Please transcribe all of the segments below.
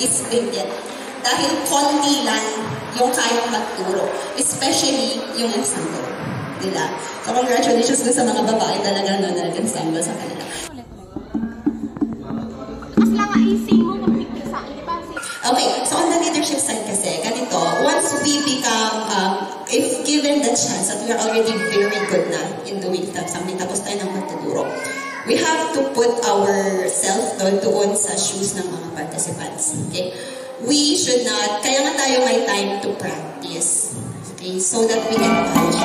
is limited. Dahil konti lang yung kayang magturo, especially yung ensemble nila. So congratulations dun sa mga babae talaga na nag-ensemble sa kanila. Okay, so on the leadership side kasi, ganito, once we become, if given the chance that we are already very good na in doing something, tapos tayo nang magtuturo, we have to put ourselves doon sa shoes ng mga participants. Okay? We should not, kaya nga tayo may time to practice. Okay? So that we can polish.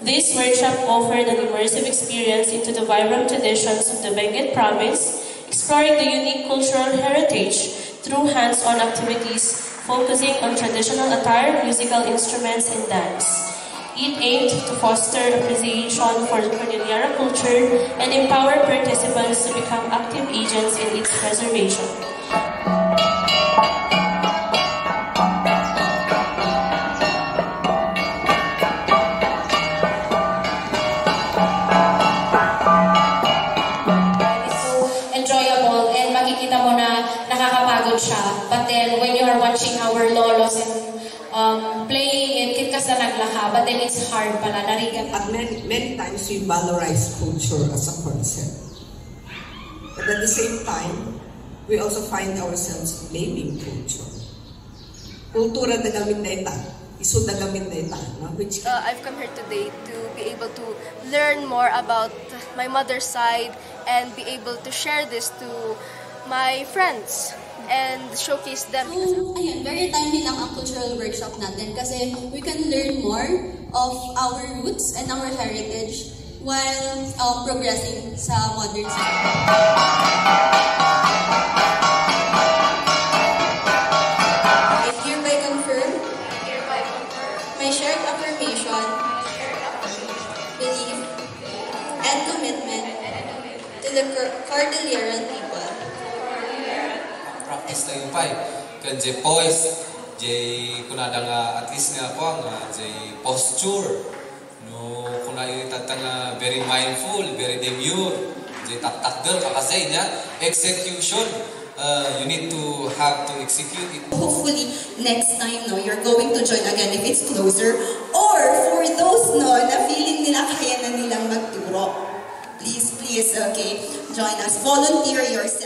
This workshop offered an immersive experience into the vibrant traditions of the Benguet province, exploring the unique cultural heritage through hands-on activities focusing on traditional attire, musical instruments, and dance. It aimed to foster appreciation for the Cordillera culture and empower participants to become active agents in its preservation. But then when you are watching our lolos and playing it, kit ka sa naglaha, but then it's hard pala, narigat. At many times we valorize culture as a concept. But at the same time, we also find ourselves blaming culture. Kultura na gamit na ita, isod na gamit na ita. No? I've come here today to be able to learn more about my mother's side and be able to share this to my friends and showcase them. So, ayun, very timely lang ang cultural workshop natin kasi we can learn more of our roots and our heritage while progressing sa modern society. I hereby confirm my shared affirmation, belief, and commitment to the Cordilleran people. Practice tayo pa kan je poise je kuna nga at least nga ako nga je posture no kuna yung tatang very mindful, very demure, je taktakder kakasay niya execution. You need to have to execute it. Hopefully next time you're going to join again if it's closer, or for those na feeling nila kaya na nilang magturo, please okay, join us, volunteer yourself.